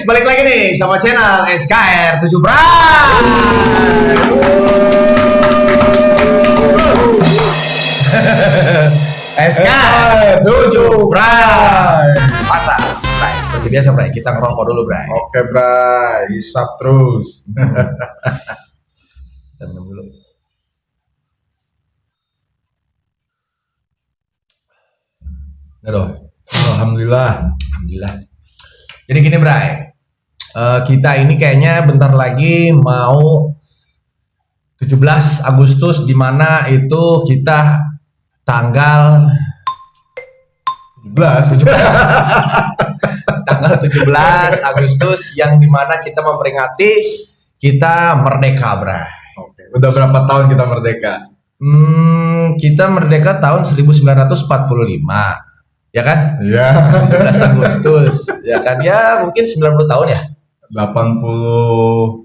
guys, balik lagi nih sama channel SKR 7 Bray. SKR 7 Bray. Mantap, Bray. Seperti biasa Bray, kita ngerokok dulu Bray. Oke Bray, hisap terus. Kita minum dulu. Aduh, Alhamdulillah. Alhamdulillah. Jadi gini Bray, kita ini kayaknya bentar lagi mau 17 Agustus, di mana itu kita tanggal 17. tanggal 17 Agustus yang dimana kita memperingati kita merdeka Bray. Oke. Udah berapa tahun kita merdeka? Kita merdeka tahun 1945. Ya kan? Iya. 17 Agustus. Ya kan? Ya mungkin 90 tahun ya. 81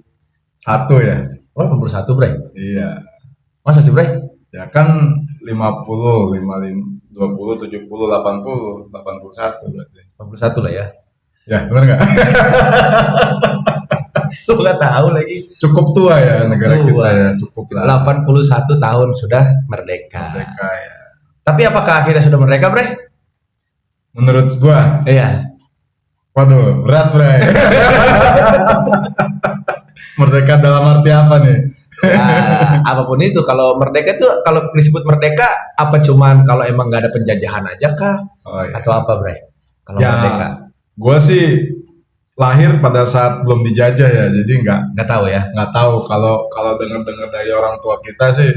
ya. Oh 81 Bray. Iya. Masa sih Bray? Ya kan 50, 55, 20, 70, 80, 81 berarti. 81 lah ya. Ya, benar nggak? Lu nggak tahu lagi. Cukup tua ya negara Tua. kita ya, cukup lah. 81 tahun sudah merdeka. Merdeka ya. Tapi apakah kita sudah merdeka Bray? Menurut gua, Iya. waduh, berat Bray. Merdeka dalam arti apa nih? Ya, apapun itu, kalau merdeka itu, kalau disebut merdeka, apa cuman kalau emang nggak ada penjajahan aja kah? Oh, iya. Atau apa Bray? Kalau Ya, merdeka? gue sih lahir pada saat belum dijajah ya, jadi Nggak tahu ya. nggak tahu. Kalau dengar dari orang tua kita sih,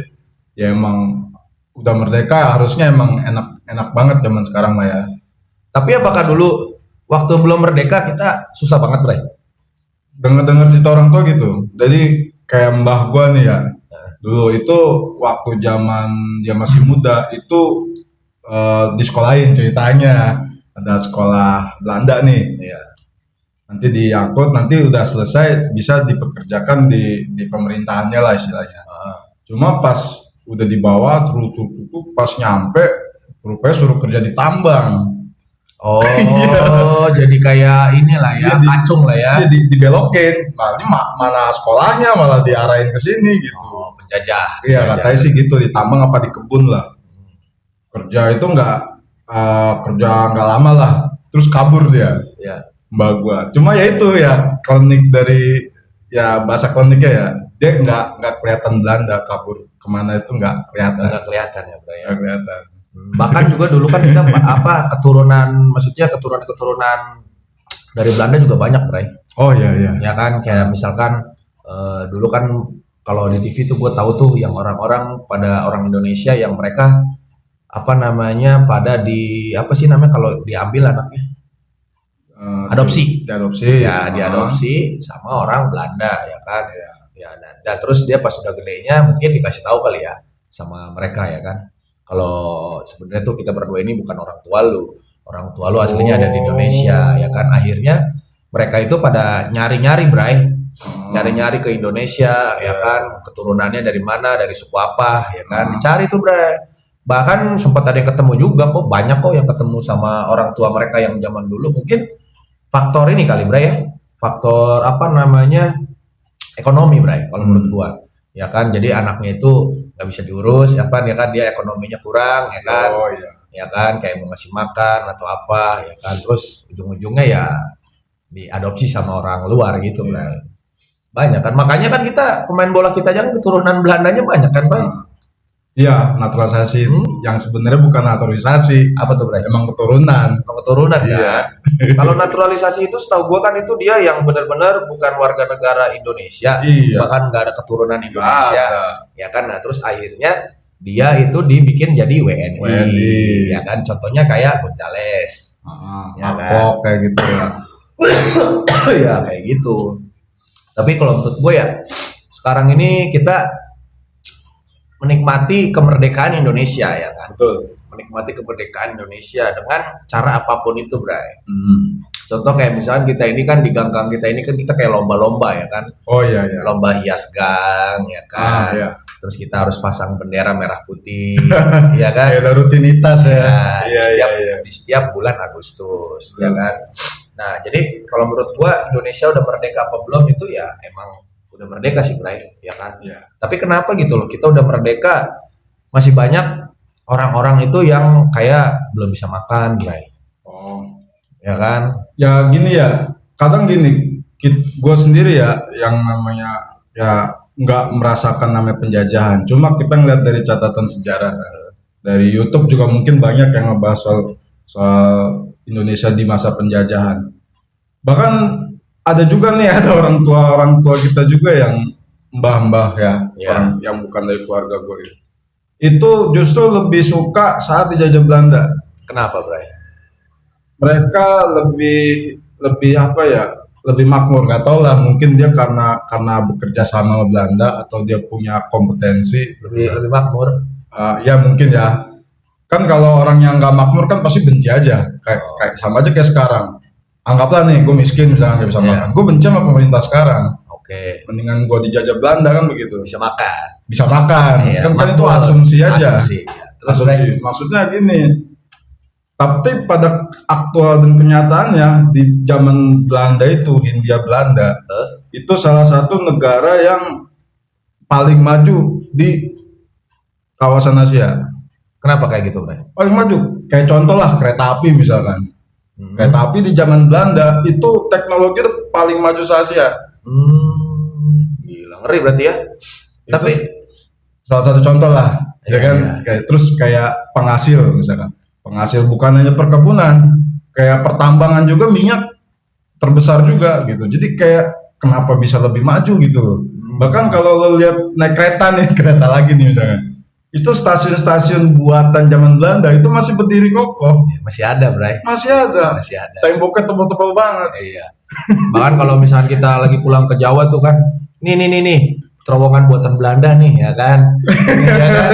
ya emang udah merdeka, harusnya emang enak banget zaman sekarang mah ya. Tapi apakah dulu waktu belum merdeka kita susah banget Bray? Dengar cerita orang tua gitu. Jadi kayak mbah gue nih ya, dulu itu waktu zaman dia masih muda itu di sekolahin ceritanya, ada sekolah Belanda nih. Iya. Nanti diangkut, nanti udah selesai bisa dipekerjakan di pemerintahannya lah istilahnya. Cuma pas udah dibawa terus pas nyampe rupanya suruh kerja di tambang. Oh, jadi kayak inilah ya, Iya, kacung lah ya. Iya, dibelokin. Nah, ini mana sekolahnya malah diarahin ke sini gitu. Oh, penjajah. Iya, Penjajah. katanya sih gitu, di tambang apa di kebun lah. Kerja itu kerja nggak lama lah. Terus kabur dia, Ya. mbak gua. Cuma ya itu ya klinik dari ya bahasa kliniknya ya, dia nggak kelihatan Belanda, kabur kemana itu nggak kelihatan. Nggak kelihatan ya Bray. Nggak kelihatan. Bahkan juga dulu kan kita maksudnya keturunan dari Belanda juga banyak Bray. Oh iya iya. Ya kan, kayak misalkan dulu kan kalau di TV tuh gue tahu tuh yang orang-orang pada orang Indonesia yang mereka apa namanya pada apa sih namanya kalau diambil anaknya, adopsi. Diadopsi. Ya diadopsi sama orang Belanda ya kan. Ya dan terus dia pas udah gedenya mungkin dikasih tahu kali ya sama mereka ya kan. Kalau sebenarnya tuh kita berdua ini bukan orang tua lu aslinya ada di Indonesia ya kan. Akhirnya mereka itu pada nyari-nyari Bray, nyari-nyari ke Indonesia ya kan, keturunannya dari mana, dari suku apa ya kan, dicari tuh Bray. Bahkan sempat ada yang ketemu juga kok, banyak kok yang ketemu sama orang tua mereka yang zaman dulu. Mungkin faktor ini kali Bray ya, faktor apa namanya, ekonomi Bray kalau menurut gua ya kan. Jadi anaknya itu nggak bisa diurus ya kan, dia ekonominya kurang ya kan. Oh iya. Ya kan, kayak mau ngasih makan atau apa ya kan, terus ujung-ujungnya ya diadopsi sama orang luar gitu Bray. Banyak kan, makanya kan kita pemain bola kita aja kan keturunan Belandanya banyak kan Bray. Iya, naturalisasi yang sebenarnya bukan naturalisasi, Apa tuh Bray? emang keturunan. Keturunan Iya. kan. Kalau naturalisasi itu setahu gua kan itu dia yang benar-benar bukan warga negara Indonesia, Iya. bahkan nggak ada keturunan Indonesia. Ada. Ya kan, nah terus akhirnya dia itu dibikin jadi WNI, WNI. ya kan, contohnya kayak Gonzales. Ya kan? Apok kayak gitu ya. Ya kayak gitu. Tapi kalau menurut gue ya sekarang ini kita menikmati kemerdekaan Indonesia ya kan. Betul. Menikmati kemerdekaan Indonesia dengan cara apapun itu Bray. Hmm. Contoh kayak misalkan kita ini kan di gang-gang kita ini kan kita kayak lomba-lomba ya kan. Oh iya iya. Lomba hias gang ya kan. Iya. Terus kita harus pasang bendera merah putih ya kan. Kayak ada rutinitas ya. Ya, Iya di iya iya. setiap bulan Agustus ya kan. Nah, jadi kalau menurut gua Indonesia udah merdeka apa belum itu ya emang udah merdeka sih, Bray, ya kan? Iya. Tapi kenapa gitu loh, kita udah merdeka masih banyak orang-orang itu yang kayak belum bisa makan, Bray, Oh. ya kan? Ya gini ya, kadang gini, gue sendiri ya yang namanya ya nggak merasakan namanya penjajahan. Cuma kita ngeliat dari catatan sejarah dari YouTube juga mungkin banyak yang ngebahas soal soal Indonesia di masa penjajahan. Bahkan ada juga nih ada orang tua kita juga yang mbah-mbah ya, Ya. orang yang bukan dari keluarga gue itu justru lebih suka saat dijajah Belanda. Kenapa, Bray? Mereka lebih lebih apa ya, lebih makmur, nggak tahu lah, mungkin dia karena bekerja sama sama Belanda atau dia punya kompetensi Lebih makmur. Ya mungkin ya, kan kalau orang yang nggak makmur kan pasti benci aja, kayak sama aja kayak sekarang. Anggaplah nih gue miskin misalnya nggak bisa Iya. makan, gue benci sama pemerintah sekarang, Oke, mendingan gue dijajah Belanda kan begitu, bisa makan. bisa makan. Iya, Kan itu makmur. asumsi aja. Asumsi, ya. Terus, Bray? Asumsi. Maksudnya gini, tapi pada aktual dan kenyataannya di zaman Belanda itu, Hindia Belanda, itu salah satu negara yang paling maju di kawasan Asia. Kenapa kayak gitu, Bray? Paling maju. Kayak contoh lah kereta api misalkan. Kereta api di zaman Belanda itu teknologi itu paling maju se Asia. Gila, ngeri berarti ya. Itu Tapi salah satu contoh lah, ya Iya, kan? iya. Kayak terus kayak penghasil misalkan. Penghasil bukan hanya perkebunan, kayak pertambangan juga minyak terbesar juga gitu. Jadi kayak kenapa bisa lebih maju gitu. Bahkan kalau lo lihat naik kereta nih, kereta lagi nih misalnya. Itu stasiun-stasiun buatan zaman Belanda itu masih berdiri kokoh. masih ada, Bray. Masih ada. Masih ada. Temboknya tebal-tebal banget. Iya. Bahkan kalau misalnya kita lagi pulang ke Jawa tuh kan, nih, terowongan buatan Belanda nih, ya kan? Ya kan?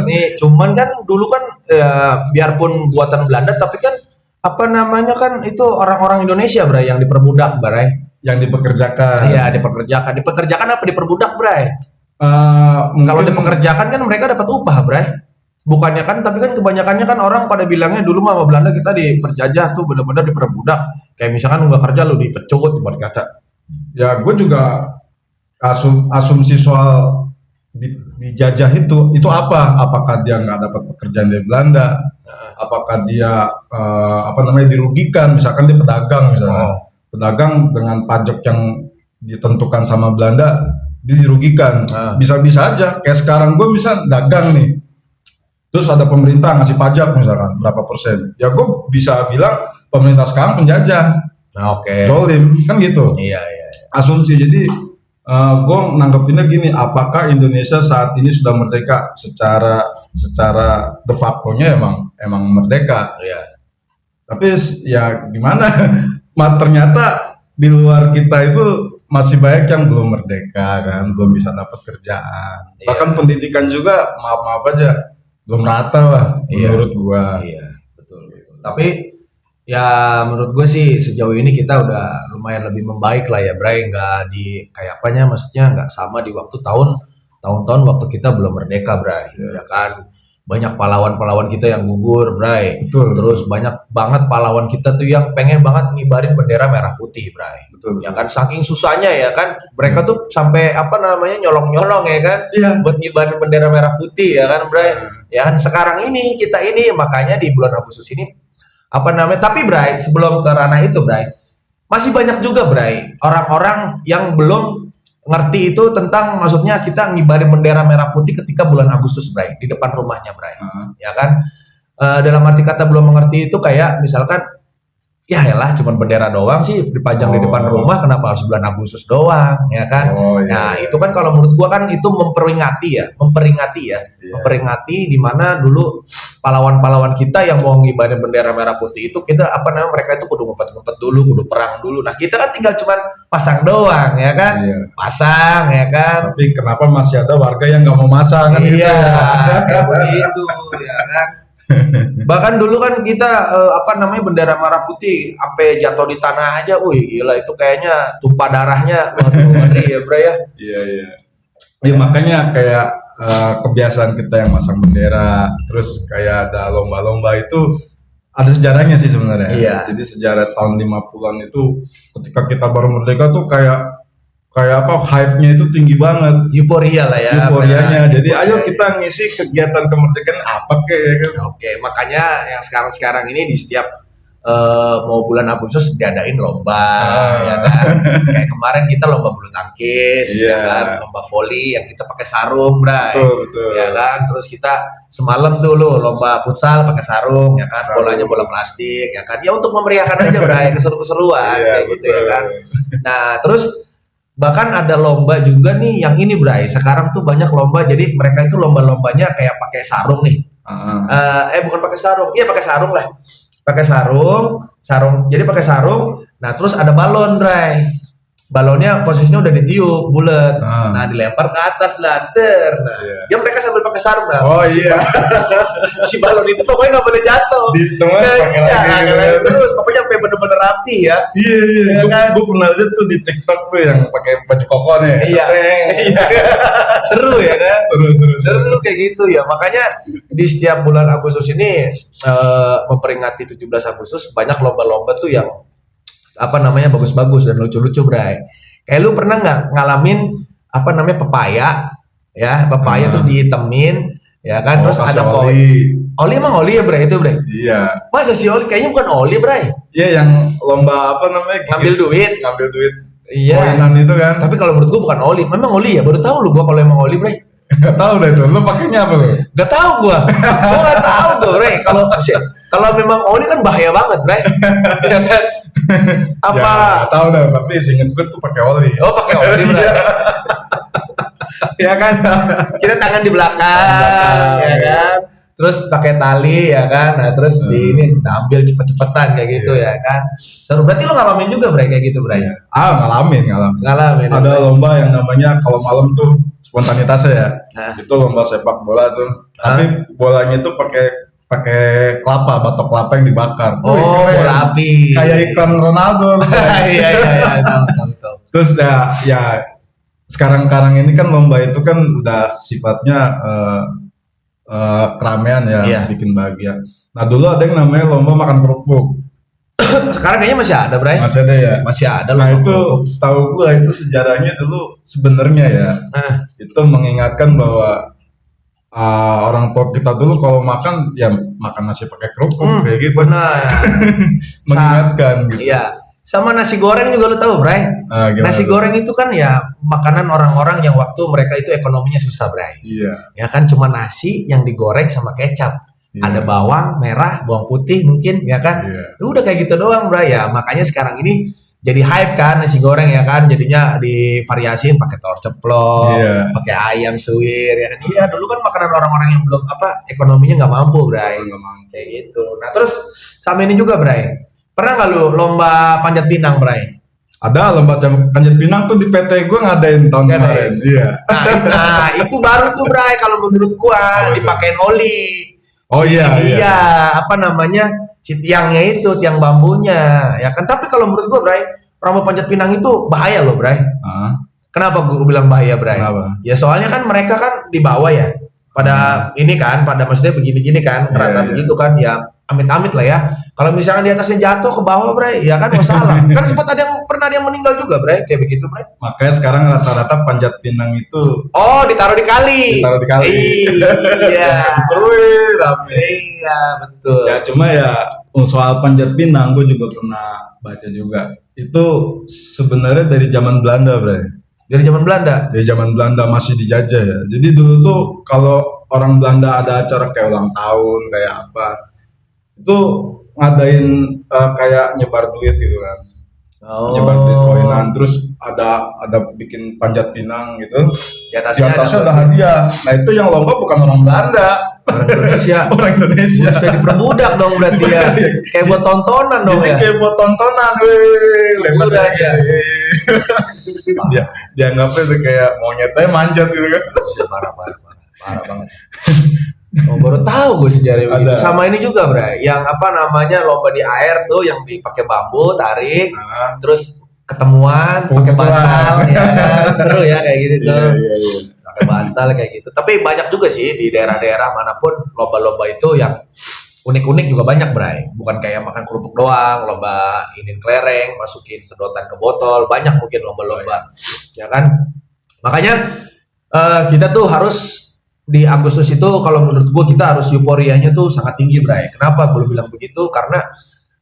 Nih, cuman kan dulu kan ya, biarpun buatan Belanda, tapi kan apa namanya kan itu orang-orang Indonesia, Bray, yang diperbudak, Bray. Yang dipekerjakan. Iya, dipekerjakan apa diperbudak, Bray? Mungkin Kalau dipekerjakan kan mereka dapat upah, Bray. Bukannya kan, tapi kan kebanyakannya kan orang pada bilangnya dulu mah sama Belanda kita diperjajah tuh benar-benar diperbudak. Kayak misalkan lu nggak kerja lu dipecut, ibarat kata. ya gue juga asumsi soal dijajah itu apa? Apakah dia nggak dapat pekerjaan dari Belanda? Apakah dia apa namanya dirugikan? Misalkan dia pedagang misalnya, pedagang dengan pajak yang ditentukan sama Belanda dia dirugikan. Bisa-bisa aja. Kayak sekarang gue misal dagang nih, terus ada pemerintah ngasih pajak misalkan berapa persen, ya gue bisa bilang pemerintah sekarang penjajah, Oke. zolim kan gitu. Iya. Asumsi. Jadi gue nanggepinnya gini, apakah Indonesia saat ini sudah merdeka secara de facto-nya emang merdeka, Iya. tapi ya gimana ternyata di luar kita itu masih banyak yang belum merdeka kan, belum bisa dapat kerjaan. Iya. Bahkan pendidikan juga maaf aja belum rata lah Iya. menurut gua. Iya, betul. Tapi ya menurut gue sih sejauh ini kita udah lumayan lebih membaik lah ya, Bray. Nggak di kayak apanya, maksudnya nggak sama di waktu tahun-tahun waktu kita belum merdeka, Bray. Ya kan, banyak pahlawan-pahlawan kita yang gugur, Bray. Betul. Terus banyak banget pahlawan kita tuh yang pengen banget ngibarin bendera merah putih, Bray. Betul. Ya kan, saking susahnya ya kan, mereka tuh sampai apa namanya nyolong-nyolong ya kan, Iya. buat ngibarin bendera merah putih ya kan, Bray. Ya kan, sekarang ini kita ini makanya di bulan Agustus ini apa namanya, tapi Bray, sebelum ke ranah itu, Bray, masih banyak juga, Bray, orang-orang yang belum ngerti itu tentang maksudnya kita ngibarin bendera merah putih ketika bulan Agustus, Bray, di depan rumahnya, Bray. Ya kan, dalam arti kata belum mengerti itu kayak misalkan ya elah cuman bendera doang sih dipajang di depan rumah, kenapa harus bulan Agustus doang, ya kan? Nah, itu kan kalau menurut gua kan itu memperingati ya, memperingati di mana dulu pahlawan-pahlawan kita yang mau ngibarin bendera merah putih itu kita apa namanya, mereka itu kudu ngumpet-ngumpet dulu, kudu perang dulu. Nah, kita kan tinggal cuman pasang doang, ya kan? Iya. Pasang, ya kan? Tapi kenapa masih ada warga yang nggak mau masang kan gitu Iya, ya? kayak begitu, ya kan? Bahkan dulu kan kita apa namanya bendera merah putih sampai jatuh di tanah aja, wih gila itu kayaknya tumpah darahnya, waduh ngeri ya, Bro ya. Iya. Ya makanya kayak kebiasaan kita yang masang bendera, terus kayak ada lomba-lomba itu ada sejarahnya sih sebenarnya. Iya. Jadi sejarah tahun 50-an itu ketika kita baru merdeka tuh kayak apa hype-nya itu tinggi banget. Euforia lah ya. Euforianya. benar. Jadi ayo Euforia. kita ngisi kegiatan kemerdekaan apa kek ya kan. Oke, makanya yang sekarang ini di setiap mau bulan Agustus diadain lomba, ya kan. Kayak kemarin kita lomba bulu tangkis, Iya. ya kan, lomba voli yang kita pakai sarung, Bray. Betul. Ya kan, terus kita semalam tuh lo lomba futsal pakai sarung, ya kan, Sarung. bolanya bola plastik, ya kan. Ya untuk memeriahkan aja, Bray, keseru-keseruan, Iya, kayak gitu ya betul. kan. Nah, terus bahkan ada lomba juga nih yang ini, Bray. Sekarang tuh banyak lomba, jadi mereka itu lomba-lombanya kayak pakai sarung nih. Bukan pakai sarung, iya pakai sarung lah, pakai sarung, jadi pakai sarung. Nah terus ada balon, Bray, balonnya posisinya udah ditiup bulat, nah dilempar ke atas lah, nah Iya. dia mereka sambil pakai sarung, nah Oh iya. si balon itu pokoknya nggak boleh jatuh, Di tengah pakai iya, lagi. nyalain terus, pokoknya sampai bener-bener rapi ya. Iya. Iya kan? Gue pernah lihat tuh di TikTok tuh yang pakai baju koko nih. Iya. Iya. Seru ya kan? Seru. Kayak gitu ya. Makanya di setiap bulan Agustus ini memperingati 17 Agustus banyak lomba-lomba tuh yang apa namanya bagus-bagus dan lucu-lucu, Bray. Kayak lu pernah nggak ngalamin apa namanya pepaya ya, pepaya terus dihitemin ya kan, terus ada oli emang oli ya, Bray, itu, Bray? Iya. Masa sih oli? Kayaknya bukan oli, Bray. Iya yang lomba apa namanya? Ngambil duit. Ngambil duit. Iya. Koinan itu kan. Tapi kalau menurut gua bukan oli. Memang oli ya? Baru tahu lu gua kalau emang oli, Bray. Gak tahu deh tuh. Lu pakainya apa lu? Gak tahu gua gak tahu tuh, Bre. Kalau memang oli kan bahaya banget, Bre. Ya kan? Apa? Ya, gak tahu dah. Tapi seinget gue tuh pakai oli. Oh, pakai oli, Bre. Ya kan? Kita tangan di belakang, ya kan? Terus pakai tali, ya kan? Nah, terus di ini kita ambil cepet-cepetan kayak gitu, ya kan? Seru. Berarti lu ngalamin juga, Bre, kayak gitu, Bre? Ngalamin. Ngalamin. Ada lomba yang namanya kalau malam tuh spontanitasnya ya. Itu lomba sepak bola tuh. Tapi bolanya tuh pakai kelapa, batok kelapa yang dibakar. Oh, keren. bola api. Kayak iklan Ronaldo. Iya, tahu. Terus ya sekarang ini kan lomba itu kan udah sifatnya keramaian ya, Iya. bikin bahagia. Nah dulu ada yang namanya lomba makan kerupuk. Sekarang kayaknya masih ada, Bray. Masih ada ya. Masih ada Nah loh. itu setahu gua itu sejarahnya dulu sebenarnya ya itu mengingatkan bahwa orang tua kita dulu kalau makan ya makan nasi pakai kerupuk kayak gitu. Benar. Mengingatkan gitu. Iya. Sama nasi goreng juga lu tahu, Bray. Gimana Nasi tuh? goreng itu kan ya makanan orang-orang yang waktu mereka itu ekonominya susah, Bray. Iya. Ya kan cuma nasi yang digoreng sama kecap. Iya. Ada bawang merah, bawang putih mungkin, ya kan? Iya. Udah kayak gitu doang, Bray. Ya makanya sekarang ini jadi hype kan nasi goreng, ya kan? Jadinya divariasiin pakai telur ceplok, Iya. pakai ayam suwir, ya kan? Iya, dulu kan makanan orang-orang yang belum ekonominya nggak mampu, Bray. Nggak mampu. Kayak gitu. Nah, terus sama ini juga, Bray. Pernah nggak lu lomba panjat pinang, Bray? Ada lomba panjat pinang tuh di PT gue ngadain tahun Ngadain. kemarin. Iya. Nah, itu baru tuh, Bray, kalau menurut gua dipakein oli. Oh iya. Apa namanya? Si tiangnya itu, tiang bambunya, ya kan? Tapi kalau menurut gua, Bray, lomba panjat pinang itu bahaya loh, Bray. Kenapa gua bilang bahaya, Bray? Kenapa? Ya soalnya kan mereka kan di bawah ya. Pada ini kan, pada maksudnya begini-gini kan, rata Iya. begitu kan, ya amit-amit lah ya. Kalau misalkan di atasnya jatuh ke bawah, Bray, ya kan masalah. Kan sempat pernah ada yang meninggal juga, Bray, kayak begitu, Bray. Makanya sekarang rata-rata panjat pinang itu Oh, ditaruh di kali. Ditaruh di kali. Iya. Wih, rame. Iya, betul. Ya cuma ya soal panjat pinang gue juga pernah baca juga. Itu sebenarnya dari zaman Belanda, Bre. Dari zaman Belanda. Dari zaman Belanda masih dijajah ya. Jadi dulu tuh kalau orang Belanda ada acara kayak ulang tahun kayak apa, itu ngadain kayak nyebar duit gitu kan. Nyebar duit koinan, terus ada bikin panjat pinang gitu. Di Di atasnya atasnya ada hadiah. Nah itu yang lomba bukan orang Belanda, orang Indonesia. orang Indonesia. Bisa diperbudak dong berarti ya. Kayak buat tontonan dong Jadi ya. kayak buat tontonan, weh, lempar Udah, aja. Dia dianggapnya tuh kayak monyetnya manjat gitu kan. Parah banget. Oh, baru tahu gue sejarah begitu. Ada. Sama ini juga, Bray. Yang apa namanya lomba di air tuh yang dipakai bambu, tarik, Nah, terus ketemuan pakai bantal, ya kan? Seru ya kayak gitu tuh. iya. Pakai bantal kayak gitu. Tapi banyak juga sih di daerah-daerah manapun lomba-lomba itu yang unik-unik juga banyak, Bray. Bukan kayak makan kerupuk doang, lomba inin kelereng, masukin sedotan ke botol, banyak mungkin lomba-lomba, ya kan? Makanya kita tuh harus di Agustus itu kalau menurut gua kita harus euforianya tuh sangat tinggi, Bray. Kenapa gue bilang begitu? Karena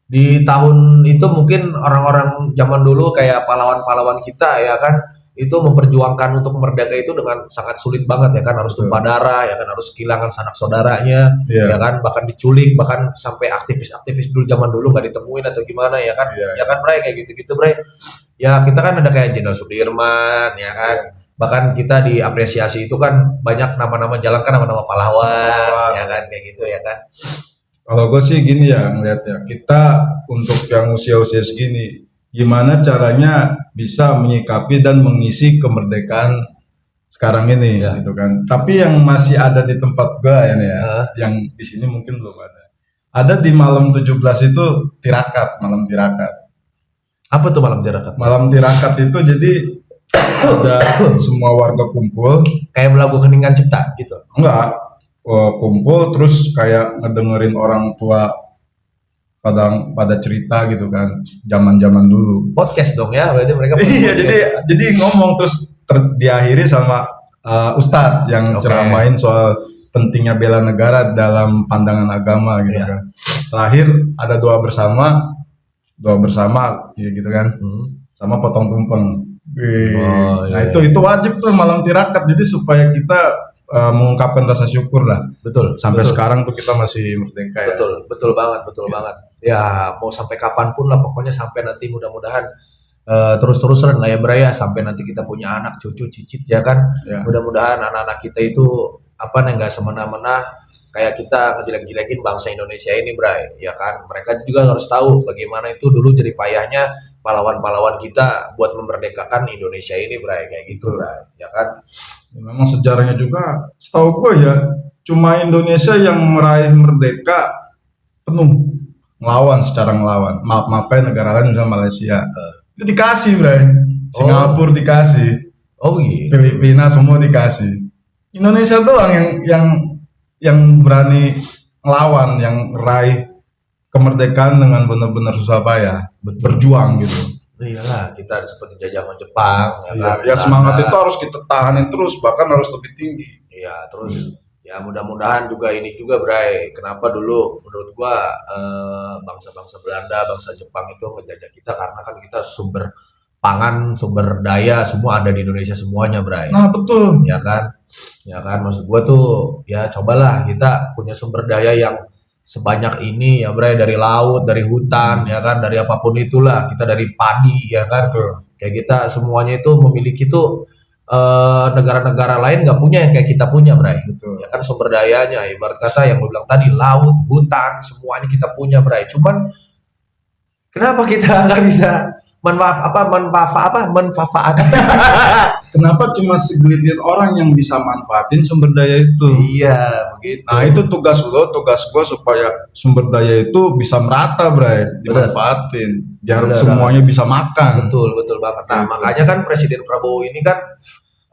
di tahun itu mungkin orang-orang zaman dulu kayak pahlawan-pahlawan kita ya kan itu memperjuangkan untuk merdeka itu dengan sangat sulit banget ya kan harus tumpah darah ya kan harus kehilangan sanak saudaranya Iya. ya kan bahkan diculik bahkan sampai aktivis-aktivis dulu zaman dulu nggak ditemuin atau gimana ya kan Iya. ya kan Bray kayak gitu-gitu Bray ya kita kan ada kayak Jenderal Sudirman ya kan bahkan kita diapresiasi itu kan banyak nama-nama jalan kan nama-nama pahlawan ya kan kayak gitu ya kan. Kalau gue sih gini ya ngelihatnya, kita untuk yang usia-usia segini, gimana caranya bisa menyikapi dan mengisi kemerdekaan sekarang ini, Ya. gitu kan. Tapi yang masih ada di tempat gue ya, nih ya, Heeh. yang di sini mungkin belum ada. Ada di malam 17 itu tirakat, malam tirakat. Apa tuh malam tirakat? Malam tirakat itu jadi ada semua warga kumpul, Kayak melakukan keningan cipta gitu. enggak, kumpul terus kayak ngedengerin orang tua pada cerita gitu kan zaman-zaman dulu. Podcast dong ya, berarti mereka Iya, podcast. jadi ngomong terus diakhiri sama ustadz yang Oke. ceramain soal pentingnya bela negara dalam pandangan agama gitu Iya. kan. Terakhir ada doa bersama ya gitu kan. Sama potong tumpeng. Wih. Oh, Nah, iya. itu wajib tuh malam tirakat jadi supaya kita mengungkapkan rasa syukur lah. Betul. Sampai betul, sekarang tuh kita masih merdeka ya. betul banget, betul banget. Ya mau sampai kapanpun lah, pokoknya sampai nanti mudah-mudahan terus-terusan lah ya Bray ya, sampai nanti kita punya anak, cucu, cicit ya kan. Ya. Mudah-mudahan anak-anak kita itu apa nih nggak semena-mena kayak kita ngejelek-jelekin bangsa Indonesia ini Bray, ya kan. Mereka juga harus tahu bagaimana itu dulu jerih payahnya pahlawan-pahlawan kita buat memerdekakan Indonesia ini Bray, kayak gitu Bray, ya kan. Memang sejarahnya juga, setahu gue ya, cuma Indonesia yang meraih merdeka penuh, secara ngelawan. Maaf-maafnya negara lain misalnya Malaysia, itu dikasih, Bray. Singapura dikasih, Oh gitu. Filipina semua dikasih. Indonesia doang yang berani ngelawan, yang raih kemerdekaan dengan benar-benar susah payah, berjuang gitu. Iyalah, kita seperti dijajah sama Jepang, ya kan. Ya semangat itu harus kita tahanin terus, bahkan harus lebih tinggi. Iya, terus ya mudah-mudahan juga ini juga Bray. Kenapa dulu menurut gua bangsa-bangsa Belanda, bangsa Jepang itu ngejajah kita karena kan kita sumber pangan, sumber daya semua ada di Indonesia semuanya, Bray. Nah betul. Ya kan? Ya kan maksud gua tuh ya cobalah kita punya sumber daya yang sebanyak ini ya Bray dari laut, dari hutan ya kan, dari apapun itulah, kita dari padi ya kan. Kayak kita semuanya itu memiliki tuh negara-negara lain nggak punya yang kayak kita punya Bray. Betul. Ya kan sumber dayanya ibarat kata yang gue bilang tadi laut, hutan, semuanya kita punya Bray. Cuman kenapa kita nggak bisa manfaat Kenapa cuma segelintir orang yang bisa manfaatin sumber daya itu? iya begitu. Nah itu tugas lo, tugas gua supaya sumber daya itu bisa merata, Bray, dimanfaatin, biar Bener, semuanya bisa makan. betul banget. Nah, Gitu. makanya kan Presiden Prabowo ini kan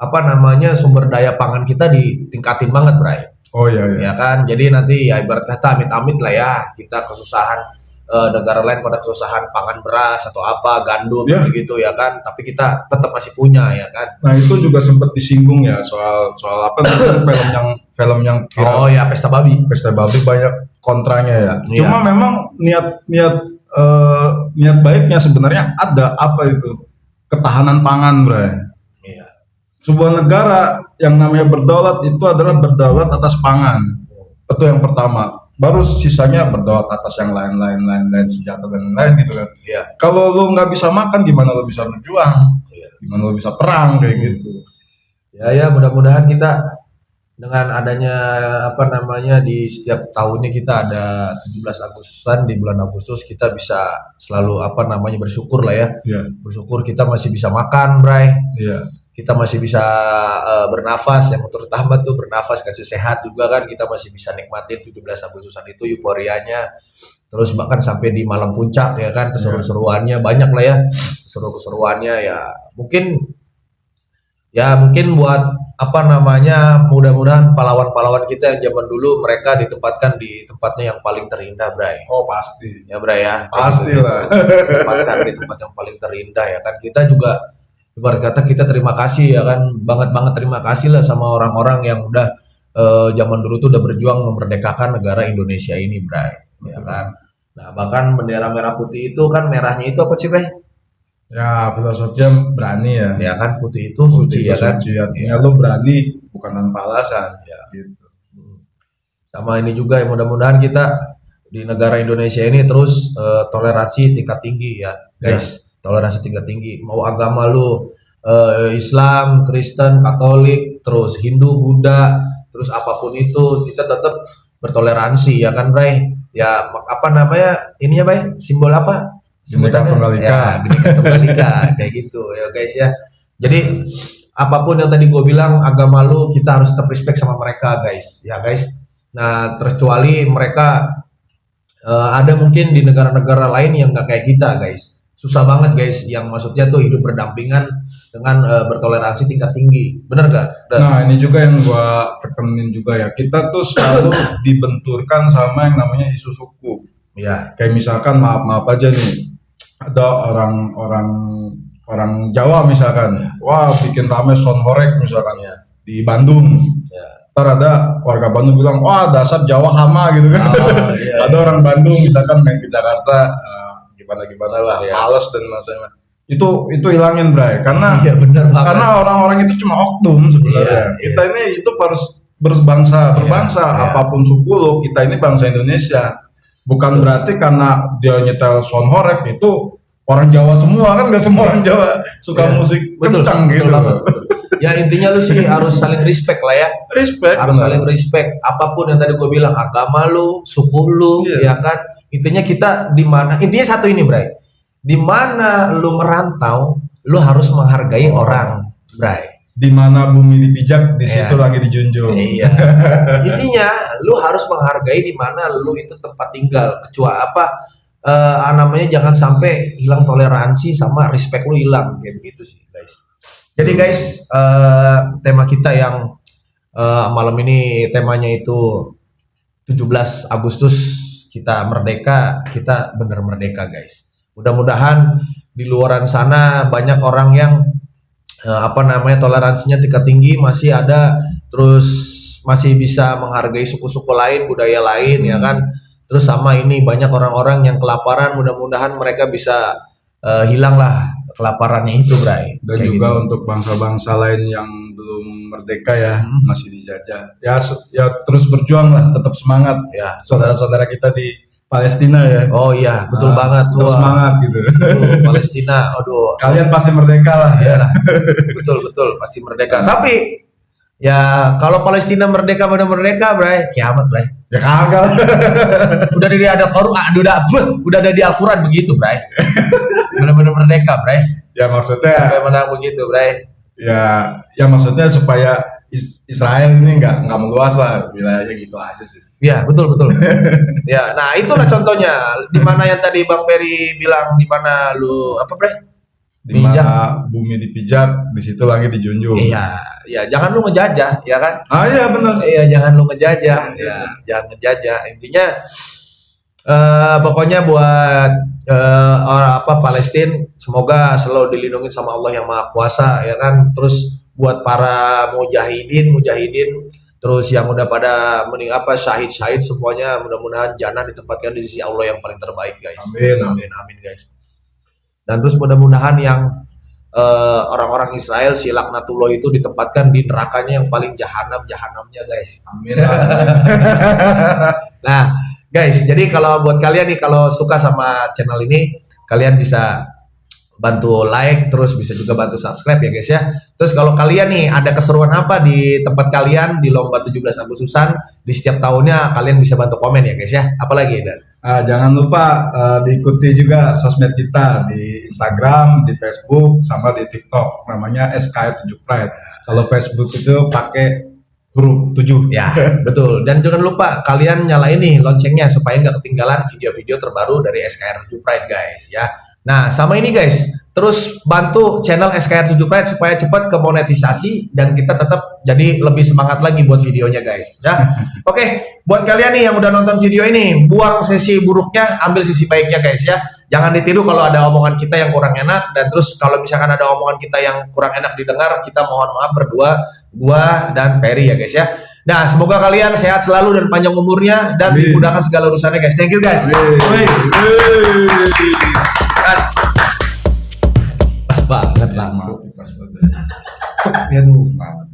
apa namanya sumber daya pangan kita ditingkatin banget, Bray. Oh iya iya. Ya kan? Jadi nanti ya ibarat kata amit-amit lah ya, kita kesusahan negara lain pada kesusahan pangan beras atau apa, gandum Ya. gitu ya kan. Tapi kita tetap masih punya ya kan. Nah itu juga sempat disinggung ya soal apa namanya, film yang Oh ya pesta babi. Pesta Babi banyak kontranya ya. Iya. Cuma memang niat baiknya sebenarnya ada apa itu? Ketahanan pangan, Bray. Iya. Sebuah negara yang namanya berdaulat itu adalah berdaulat atas pangan. Itu yang pertama. Baru sisanya berdaulat atas yang lain senjata dan lain gitu kan. Iya. Kalau lu nggak bisa makan, gimana lu bisa berjuang? Iya. Gimana lu bisa perang kayak gitu? Ya mudah-mudahan kita dengan adanya apa namanya di setiap tahunnya kita ada 17 Agustusan di bulan Agustus kita bisa selalu apa namanya bersyukur lah ya. Iya, Bersyukur kita masih bisa makan, Bray. iya. Kita masih bisa bernafas, yang terutama tuh bernafas kasih sehat juga kan kita masih bisa nikmatin 17 Agustusan itu euforianya terus bahkan sampai di malam puncak ya kan keseru-seruannya banyak lah ya keseru-keseruannya ya mungkin buat apa namanya, mudah-mudahan pahlawan-pahlawan kita yang zaman dulu mereka ditempatkan di tempatnya yang paling terindah, Bray. Oh pasti. Ya, Bray ya. Kayak Pastilah. Ditempatkan di tempat yang paling terindah ya kan. Kita juga ibarat kata kita terima kasih ya kan, banget terima kasih lah sama orang-orang yang udah zaman dulu tuh udah berjuang memerdekakan negara Indonesia ini, Bray. Ya kan. Nah, bahkan bendera merah putih itu kan merahnya itu apa sih, Bray? Ya filosofinya berani ya. Ya kan, putih itu suci ya kan. Suci, artinya lo berani bukan tanpa alasan. Ya. Gitu. Sama ini juga ya, mudah-mudahan kita di negara Indonesia ini terus toleransi tingkat tinggi ya, guys. Toleransi tingkat tinggi. Mau agama lu Islam, Kristen, Katolik, terus Hindu, Buddha, terus apapun itu kita tetap bertoleransi ya kan, Bray. Ya apa namanya ininya, Bray? Simbol apa? Bhinneka Tunggal Ika. Ya, Bhinneka Tunggal Ika kayak gitu ya guys ya. Jadi apapun yang tadi gue bilang agama lu kita harus tetap respect sama mereka guys ya guys. Nah terkecuali mereka ada mungkin di negara-negara lain yang nggak kayak kita guys. Susah banget guys, yang maksudnya tuh hidup berdampingan dengan bertoleransi tingkat tinggi. Bener gak? Nah ini juga yang gua tekenin juga ya. Kita tuh selalu dibenturkan sama yang namanya isu suku. Ya. Kayak misalkan maaf aja nih, ada orang Jawa misalkan, wah bikin rame sound horeg misalkan ya di Bandung. Ya. Ntar ada warga Bandung bilang, wah dasar Jawa hama gitu kan. Iya, Ada orang Bandung misalkan main ke Jakarta, gimana lah, Iya. males dan macamnya. Itu hilangin, Bray, karena Iya, bener banget. karena orang-orang itu cuma oknum sebenarnya. Iya, Kita ini itu harus berbangsa, iya. apapun suku lo, kita ini bangsa Indonesia. Bukan berarti karena dia nyetel sound horeg itu orang Jawa semua, kan nggak semua orang Jawa suka Iya. musik Betul, kencang betul gitu. banget, betul. Ya intinya lu sih harus saling respect lah ya. Respect, Harus benar. saling respect. Apapun yang tadi gue bilang, agama lu, suku lu, Iya. ya kan. Intinya kita di mana? Intinya satu ini, Bray. Di mana lu merantau, lu harus menghargai orang, Bray. Di mana bumi dipijak, di Iya. situ lagi dijunjung. Iya. Intinya lu harus menghargai di mana lu itu tempat tinggal. Kecuali apa? Namanya jangan sampai hilang toleransi sama respect lu hilang kayak begitu sih, guys. Jadi guys, tema kita yang malam ini temanya itu 17 Agustus kita merdeka, kita bener merdeka guys. Mudah-mudahan di luaran sana banyak orang yang apa namanya toleransinya tingkat tinggi masih ada, terus masih bisa menghargai suku-suku lain, budaya lain ya kan. Terus sama ini banyak orang-orang yang kelaparan, mudah-mudahan mereka bisa hilang lah kelaparannya itu, Bray. Dan Kayak juga gitu. untuk bangsa-bangsa lain yang belum merdeka ya, masih dijajah. Ya terus berjuang lah, tetap semangat. Ya. Saudara-saudara kita di Palestina ya. Oh iya, betul Ah, banget. Tetap Wah, semangat gitu. aduh, Palestina, aduh. Kalian pasti merdeka lah ya. Iyalah. Betul pasti merdeka. Tapi ya kalau Palestina merdeka benar merdeka, Bray, kiamat, Bray. Ya kagak. Udah ada Quran, udah ada di Al-Qur'an begitu, Bray. Benar-benar merdeka, Bray. Ya maksudnya Sampai mana begitu, Bray. ya maksudnya supaya Israel ini nggak meluas lah wilayahnya gitu aja sih. Ya, betul. Ya, nah itulah contohnya. Di mana yang tadi Bang Peri bilang, di mana lu apa, Bray? Di mana bumi dipijak, di situ langit dijunjung. Iya, ya jangan lu ngejajah, ya kan? Ah iya benar. Iya, jangan lu ngejajah. Ya, jangan ngejajah. Intinya pokoknya buat orang apa Palestina semoga selalu dilindungi sama Allah yang Maha Kuasa ya kan. Terus buat para mujahidin terus yang udah pada syahid semuanya mudah-mudahan jannah ditempatkan di sisi Allah yang paling terbaik guys. Amin guys. Dan terus mudah-mudahan yang orang-orang Israel si laknatullah itu ditempatkan di nerakanya yang paling jahanamnya guys. Amin. Nah, guys, jadi kalau buat kalian nih kalau suka sama channel ini, kalian bisa bantu like, terus bisa juga bantu subscribe ya guys ya. Terus kalau kalian nih ada keseruan apa di tempat kalian di lomba 17 Agustusan di setiap tahunnya, kalian bisa bantu komen ya guys ya. Apalagi Dan? Jangan lupa diikuti juga sosmed kita di Instagram, di Facebook, sama di TikTok. Namanya SKR7 Pride. Kalau Facebook itu pakai huruf 7. Ya, betul. Dan jangan lupa kalian nyalain nih loncengnya supaya nggak ketinggalan video-video terbaru dari SKR7 Pride guys ya. Nah, sama ini guys, terus bantu channel SKR 7 Pride supaya cepat ke monetisasi dan kita tetap jadi lebih semangat lagi buat videonya guys ya. Oke, buat kalian nih yang udah nonton video ini, buang sisi buruknya, ambil sisi baiknya guys ya. Jangan ditiru kalau ada omongan kita yang kurang enak, dan terus kalau misalkan ada omongan kita yang kurang enak didengar, kita mohon maaf berdua, gua dan Perry ya guys ya. Nah, semoga kalian sehat selalu dan panjang umurnya dan dimudahkan segala urusannya guys. Thank you guys. Pas banget lah. Pas banget. Ya tuh, mantap.